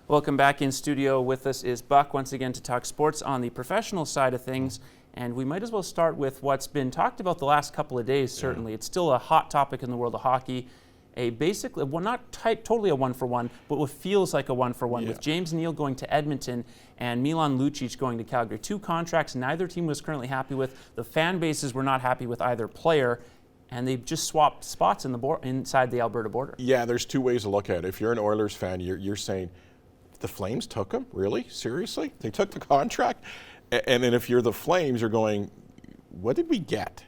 Welcome back. In studio with us is Buck once again to talk sports on the professional side of things. And we might as well start with what's been talked about the last couple of days, certainly. Yeah. It's still a hot topic in the world of hockey. Basically, well, not totally a one-for-one, but what feels like a one-for-one, with James Neal going to Edmonton and Milan Lucic going to Calgary. Two contracts neither team was currently happy with. The fan bases were not happy with either player, and they've just swapped spots inside the Alberta border. Yeah, there's two ways to look at it. If you're an Oilers fan, you're saying, the Flames took him? Really? Seriously? They took the contract? And then if you're the Flames, you're going, what did we get?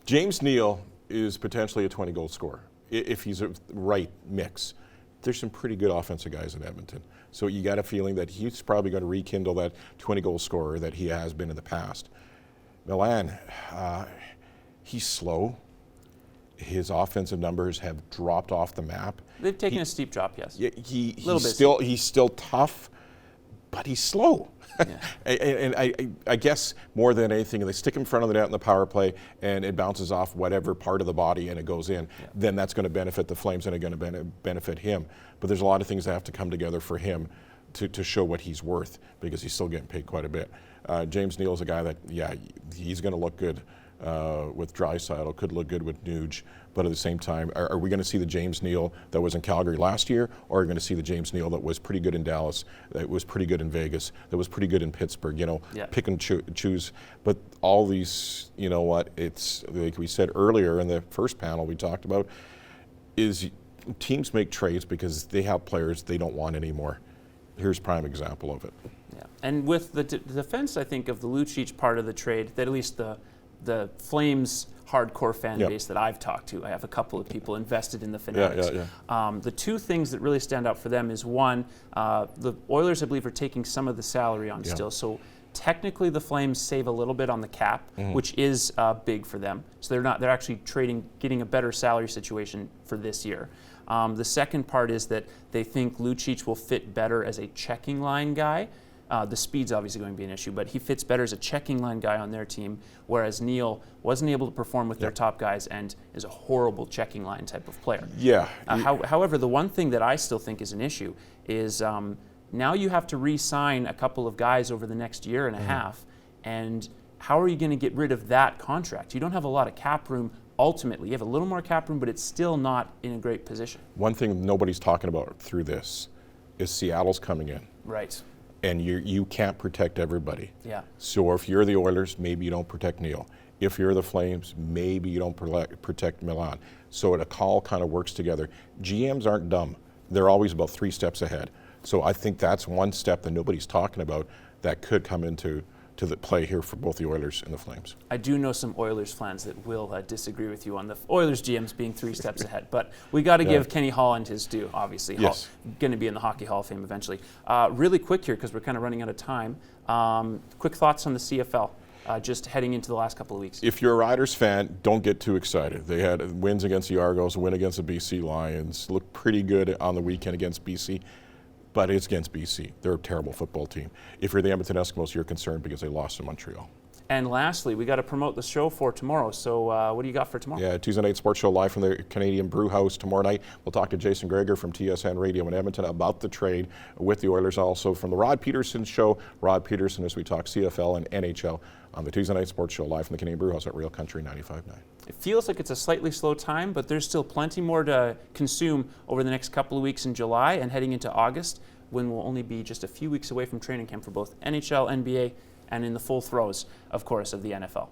James Neal is potentially a 20-goal scorer if he's a right mix. There's some pretty good offensive guys in Edmonton. So you got a feeling that he's probably going to rekindle that 20-goal scorer that he has been in the past. Milan, he's slow. His offensive numbers have dropped off the map. They've taken a steep drop, yes. Yeah, he's still tough, but he's slow. Yeah. and I guess more than anything, they stick him in front of the net in the power play, and it bounces off whatever part of the body and it goes in. Yeah. Then that's going to benefit the Flames and it's going to benefit him. But there's a lot of things that have to come together for him to show what he's worth, because he's still getting paid quite a bit. James Neal is a guy that, he's going to look good with Draisaitl, could look good with Nuge, but at the same time, are we going to see the James Neal that was in Calgary last year, or are we going to see the James Neal that was pretty good in Dallas, that was pretty good in Vegas, that was pretty good in Pittsburgh, pick and choose. But all these, it's like we said earlier in the first panel we talked about, is teams make trades because they have players they don't want anymore. Here's a prime example of it. Yeah, and with the defense, I think, of the Lucic part of the trade, that at least the Flames hardcore fan base that I've talked to, I have a couple of people invested in the Fanatics. The two things that really stand out for them is, one, the Oilers, I believe, are taking some of the salary on still. So technically the Flames save a little bit on the cap, which is big for them. So they're actually getting a better salary situation for this year. The second part is that they think Lucic will fit better as a checking line guy. The speed's obviously going to be an issue, but he fits better as a checking line guy on their team, whereas Neal wasn't able to perform with their top guys and is a horrible checking line type of player. Yeah. However, the one thing that I still think is an issue is now you have to re-sign a couple of guys over the next year and a half, and how are you going to get rid of that contract? You don't have a lot of cap room. Ultimately, you have a little more cap room, but it's still not in a great position. One thing nobody's talking about through this is Seattle's coming in. Right. And you can't protect everybody. Yeah. So if you're the Oilers, maybe you don't protect Neal. If you're the Flames, maybe you don't protect Milan. So it all kind of works together. GMs aren't dumb. They're always about 3 steps ahead. So I think that's one step that nobody's talking about that could come into the play here for both the Oilers and the Flames. I do know some Oilers fans that will disagree with you on the Oilers GMs being 3 steps ahead, but we got to give Kenny Holland his due, obviously. Yes. Going to be in the Hockey Hall of Fame eventually. Really quick here, because we're kind of running out of time. Quick thoughts on the CFL, just heading into the last couple of weeks. If you're a Riders fan, don't get too excited. They had wins against the Argos, a win against the BC Lions, looked pretty good on the weekend against BC. But it's against BC. They're a terrible football team. If you're the Edmonton Eskimos, you're concerned because they lost to Montreal. And lastly, we got to promote the show for tomorrow. So what do you got for tomorrow? Yeah, Tuesday Night Sports Show live from the Canadian Brew House tomorrow night. We'll talk to Jason Greger from TSN Radio in Edmonton about the trade with the Oilers. Also from the Rod Peterson Show, Rod Peterson, as we talk CFL and NHL on the Tuesday Night Sports Show live from the Canadian Brew House at Real Country 95.9. It feels like it's a slightly slow time, but there's still plenty more to consume over the next couple of weeks in July and heading into August, when we'll only be just a few weeks away from training camp for both NHL, NBA, and in the full throes, of course, of the NFL.